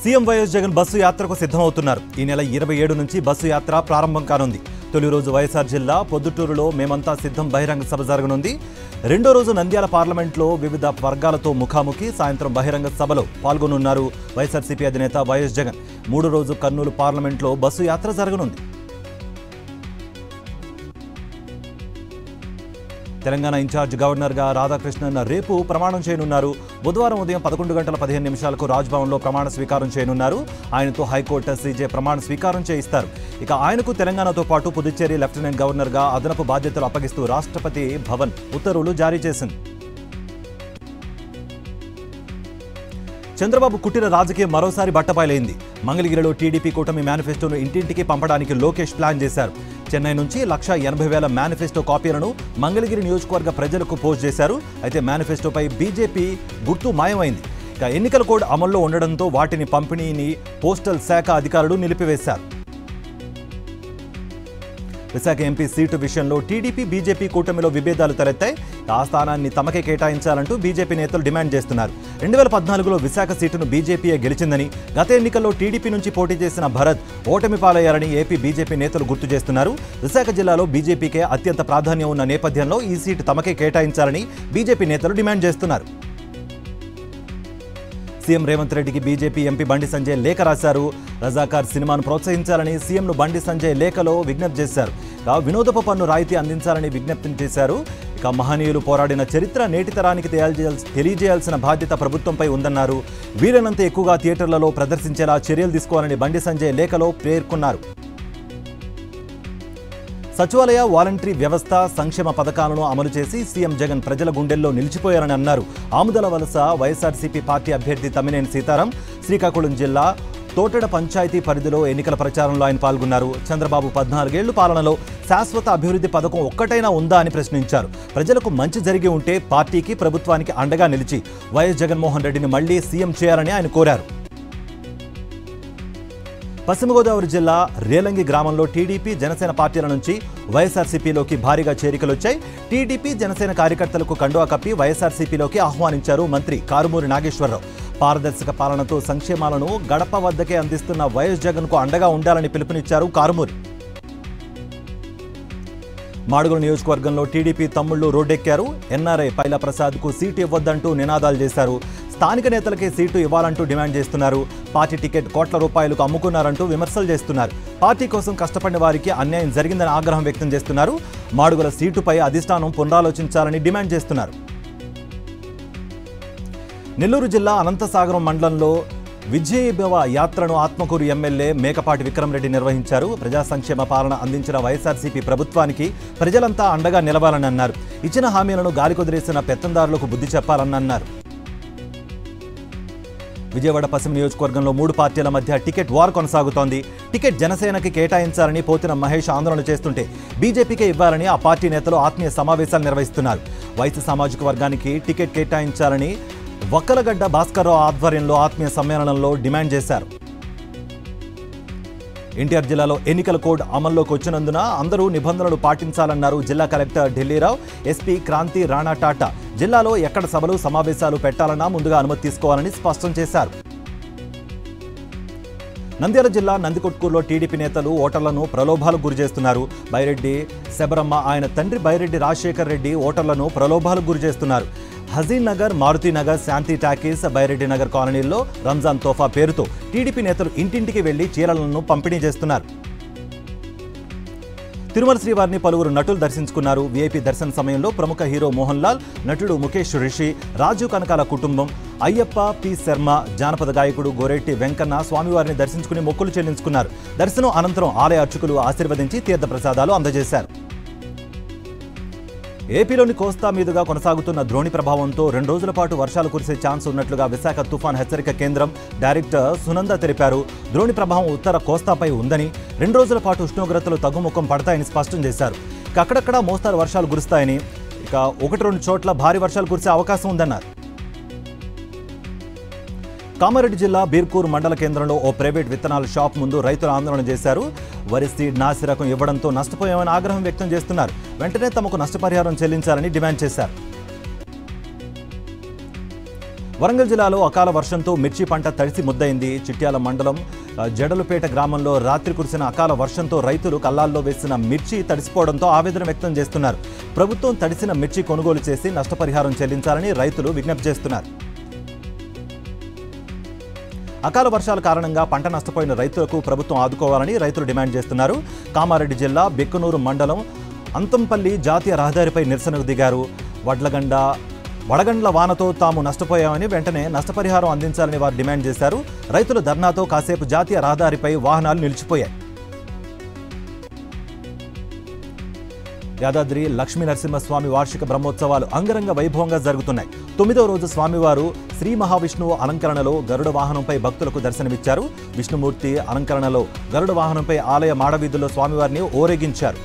CM YS Jagan bus యాత్రకు సిద్ధమవుతున్నారు. ఈ నెల 27 నుంచి బస్సు యాత్ర ప్రారంభం కానుంది. తొలి రోజు వైఎస్ఆర్ జిల్లా పొద్దుటూరులో మేమంతా సిద్ధం బహిరంగ సభ జరగనుంది. రెండో రోజు నంద్యాల పార్లమెంట్లో వివిధ వర్గాలతో ముఖాముఖి, సాయంత్రం బహిరంగ సభలో పాల్గొనున్నారు వైఎస్ఆర్సీపీ అధినేత వైఎస్ జగన్. మూడో రోజు కర్నూలు పార్లమెంట్లో బస్సు యాత్ర జరగనుంది. తెలంగాణ ఇన్ఛార్జ్ గవర్నర్గా రాధాకృష్ణన్ రేపు ప్రమాణం చేయనున్నారు. బుధవారం ఉదయం 11:15 రాజ్భవన్లో ప్రమాణ స్వీకారం చేయనున్నారు. ఆయనతో హైకోర్టు సీజే ప్రమాణ స్వీకారం చేయిస్తారు. ఇక ఆయనకు తెలంగాణతో పాటు పుదుచ్చేరి లెఫ్టినెంట్ గవర్నర్గా అదనపు బాధ్యతలు అప్పగిస్తూ రాష్ట్రపతి భవన్ ఉత్తర్వులు జారీ చేసింది. చంద్రబాబు కుట్టిన రాజకీయం మరోసారి బట్టబయలైంది. మంగళగిరిలో టీడీపీ కూటమి మేనిఫెస్టోను ఇంటింటికి పంపడానికి లోకేష్ ప్లాన్ చేశారు. చెన్నై నుంచి 1,80,000 మేనిఫెస్టో కాపీలను మంగళగిరి నియోజకవర్గ ప్రజలకు పోస్ట్ చేశారు. అయితే మేనిఫెస్టోపై బీజేపీ గుర్తు మాయమైంది. ఇక ఎన్నికల కోడ్ అమల్లో ఉండడంతో వాటిని పంపిణీని పోస్టల్ శాఖ అధికారులు నిలిపివేశారు. విశాఖ ఎంపీ సీటు విషయంలో టీడీపీ బీజేపీ కూటమిలో విభేదాలు తలెత్తాయి. ఆ స్థానాన్ని తమకే కేటాయించాలంటూ బీజేపీ నేతలు డిమాండ్ చేస్తున్నారు. 2014లో విశాఖ సీటును బీజేపీయే గెలిచిందని, గత ఎన్నికల్లో టీడీపీ నుంచి పోటీ చేసిన భరత్ ఓటమి పాలయ్యారని ఏపీ బీజేపీ నేతలు గుర్తు చేస్తున్నారు. విశాఖ జిల్లాలో బీజేపీకే అత్యంత ప్రాధాన్యం ఉన్న నేపథ్యంలో ఈ సీటు తమకే కేటాయించాలని బీజేపీ నేతలు డిమాండ్ చేస్తున్నారు. సీఎం రేవంత్ రెడ్డికి బీజేపీ ఎంపీ బండి సంజయ్ లేఖ రాశారు. రజాకార్ సినిమాను ప్రోత్సహించాలని సీఎంను బండి సంజయ్ లేఖలో విజ్ఞప్తి చేశారు. వినోదపు పన్ను రాయితీ అందించాలని విజ్ఞప్తి చేశారు. ఇక మహనీయులు పోరాడిన చరిత్ర నేటి తరానికి తెలియజేయాల్సిన బాధ్యత ప్రభుత్వంపై ఉందన్నారు. వీలైనంత ఎక్కువగా థియేటర్లలో ప్రదర్శించేలా చర్యలు తీసుకోవాలని బండి సంజయ్ లేఖలో పేర్కొన్నారు. సచివాలయ, వాలంటరీ వ్యవస్థ, సంక్షేమ పథకాలను అమలు చేసి సీఎం జగన్ ప్రజల గుండెల్లో నిలిచిపోయారని అన్నారు. ఆముదల వలస వైఎస్ఆర్సీపీ పార్టీ అభ్యర్థి తమ్మినేని సీతారాం శ్రీకాకుళం జిల్లా తోటడ పంచాయతీ పరిధిలో ఎన్నికల ప్రచారంలో ఆయన పాల్గొన్నారు. చంద్రబాబు 14 ఏళ్ల పాలనలో శాశ్వత అభివృద్ధి పథకం ఒక్కటైనా ఉందా అని ప్రశ్నించారు. ప్రజలకు మంచి జరిగి ఉంటే పార్టీకి, ప్రభుత్వానికి అండగా నిలిచి వైఎస్ జగన్మోహన్ రెడ్డిని మళ్లీ సీఎం చేయాలని ఆయన కోరారు. పశ్చిమ గోదావరి జిల్లా రేలంగి గ్రామంలో టీడీపీ, జనసేన పార్టీల నుంచి వైఎస్ఆర్సీపీలోకి భారీగా చేరికలొచ్చాయి. టీడీపీ, జనసేన కార్యకర్తలకు కండువా కప్పి వైఎస్ఆర్సీపీలోకి ఆహ్వానించారు మంత్రి కారుమూరి నాగేశ్వరరావు. పారదర్శక పాలనతో సంక్షేమాలను గడప వద్దకే అందిస్తున్న వైఎస్ జగన్కు అండగా ఉండాలని పిలుపునిచ్చారు కారుమూరి. మాడుగుల నియోజకవర్గంలో టీడీపీ తమ్ముళ్లు రోడ్డెక్కారు. ఎన్ఆర్ఐ పైలా ప్రసాద్కు సీటు ఇవ్వొద్దంటూ నినాదాలు చేశారు. స్థానిక నేతలకే సీటు ఇవ్వాలంటూ డిమాండ్ చేస్తున్నారు. పార్టీ టికెట్ కోట్ల రూపాయలకు అమ్ముకున్నారంటూ విమర్శలు చేస్తున్నారు. పార్టీ కోసం కష్టపడిన వారికి అన్యాయం జరిగిందని ఆగ్రహం వ్యక్తం చేస్తున్నారు. మాడుగుల సీటుపై అధిష్టానం పునరాలోచించాలని డిమాండ్ చేస్తున్నారు. నెల్లూరు జిల్లా అనంతసాగరం మండలంలో విజయభవ యాత్రను ఆత్మకూరు ఎమ్మెల్యే మేకపాటి విక్రమరెడ్డి నిర్వహించారు. ప్రజా సంక్షేమ పాలన అందించిన వైఎస్ఆర్సీపీ ప్రభుత్వానికి ప్రజలంతా అండగా నిలవాలని అన్నారు. ఇచ్చిన హామీలను గాలికొదిలేసిన పెత్తందారులకు బుద్ధి చెప్పాలని అన్నారు. విజయవాడ పశ్చిమ నియోజకవర్గంలో 3 పార్టీల మధ్య టికెట్ వార్ కొనసాగుతోంది. టికెట్ జనసేనకి కేటాయించాలని పోతిన మహేష్ ఆందోళన చేస్తుంటే బీజేపీకే ఇవ్వాలని ఆ పార్టీ నేతలు ఆత్మీయ సమావేశాలు నిర్వహిస్తున్నారు. వైశ్య సామాజిక వర్గానికి టికెట్ కేటాయించాలని వక్కలగడ్డ భాస్కర్రావు ఆధ్వర్యంలో ఆత్మీయ సమ్మేళనంలో డిమాండ్ చేశారు. ఎన్టీఆర్ జిల్లాలో ఎన్నికల కోడ్ అమల్లోకి వచ్చినందున అందరూ నిబంధనలు పాటించాలన్నారు జిల్లా కలెక్టర్ ఢిల్లీరావు. ఎస్పీ క్రాంతి రాణా టాటా జిల్లాలో ఎక్కడ సభలు, సమావేశాలు పెట్టాలన్నా ముందుగా అనుమతి తీసుకోవాలని స్పష్టం చేశారు. నంద్యాల జిల్లా నందికొట్కూరులో టీడీపీ నేతలు ఓటర్లను ప్రలోభాలకు గురిచేస్తున్నారు. బైరెడ్డి శబరమ్మ, ఆయన తండ్రి బైరెడ్డి రాజశేఖర్ రెడ్డి ఓటర్లను ప్రలోభాలకు గురిచేస్తున్నారు. హజీన్ నగర్, మారుతి నగర్, శాంతి టాకీస్, బైరెడ్డి నగర్ కాలనీల్లో రంజాన్ తోఫా పేరుతో టీడీపీ నేతలు ఇంటింటికి వెళ్లి చీరలను పంపిణీ చేస్తున్నారు. తిరుమల శ్రీవారిని పలువురు నటులు దర్శించుకున్నారు. వీఐపీ దర్శన సమయంలో ప్రముఖ హీరో మోహన్ లాల్, నటుడు ముఖేష్ రిషి, రాజీవ్ కనకాల కుటుంబం, అయ్యప్ప, పి శర్మ, జానపద గాయకుడు గోరెట్టి వెంకన్న స్వామివారిని దర్శించుకుని మొక్కులు చెల్లించుకున్నారు. దర్శనం అనంతరం ఆలయ అర్చకులు ఆశీర్వదించి తీర్థప్రసాదాలు అందజేశారు. ఏపీలోని కోస్తా మీదుగా కొనసాగుతున్న ద్రోణి ప్రభావంతో 2 రోజుల పాటు వర్షాలు కురిసే ఛాన్స్ ఉన్నట్లుగా విశాఖ తుఫాన్ హెచ్చరిక కేంద్రం డైరెక్టర్ సునంద తెలిపారు. ద్రోణి ప్రభావం ఉత్తర కోస్తాపై ఉందని, 2 రోజుల పాటు ఉష్ణోగ్రతలు తగ్గుముఖం పడతాయని స్పష్టం చేశారు. అక్కడక్కడ మోస్తారు వర్షాలు కురుస్తాయని, ఇక 1-2 చోట్ల భారీ వర్షాలు కురిసే అవకాశం ఉందన్నారు. కామారెడ్డి జిల్లా బీర్కూర్ మండల కేంద్రంలో ఓ ప్రైవేట్ విత్తనాల షాప్ ముందు రైతులు ఆందోళన చేశారు. వరి సీడ్ నాసి రకం ఇవ్వడంతో నష్టపోయామని ఆగ్రహం వ్యక్తం చేస్తున్నారు. వెంటనే తమకు నష్టపరిహారం చెల్లించాలని డిమాండ్ చేశారు. వరంగల్ జిల్లాలో అకాల వర్షంతో మిర్చి పంట తడిసి ముద్దయింది. చిట్యాల మండలం జడలుపేట గ్రామంలో రాత్రి కురిసిన అకాల వర్షంతో రైతులు కల్లాల్లో వేసిన మిర్చి తడిసిపోవడంతో ఆవేదన వ్యక్తం చేస్తున్నారు. ప్రభుత్వం తడిసిన మిర్చి కొనుగోలు చేసి నష్టపరిహారం చెల్లించాలని రైతులు విజ్ఞప్తి చేస్తున్నారు. అకాల వర్షాల కారణంగా పంట నష్టపోయిన రైతులకు ప్రభుత్వం ఆదుకోవాలని రైతులు డిమాండ్ చేస్తున్నారు. కామారెడ్డి జిల్లా బెక్కునూరు మండలం అంతంపల్లి జాతీయ రహదారిపై నిరసనకు దిగారు. వడగండ్ల వానతో తాము నష్టపోయామని వెంటనే నష్టపరిహారం అందించాలని వారు డిమాండ్ చేశారు. రైతుల ధర్నాతో కాసేపు జాతీయ రహదారిపై వాహనాలు నిలిచిపోయాయి. యాదాద్రి లక్ష్మీ నరసింహస్వామి వార్షిక బ్రహ్మోత్సవాలు అంగరంగ వైభవంగా జరుగుతున్నాయి. 9వ రోజు స్వామివారు శ్రీ మహావిష్ణువు అలంకరణలో గరుడ వాహనంపై భక్తులకు దర్శనమిచ్చారు. విష్ణుమూర్తి అలంకరణలో గరుడ వాహనంపై ఆలయ మాడవీధుల్లో స్వామివారిని ఊరేగించారు.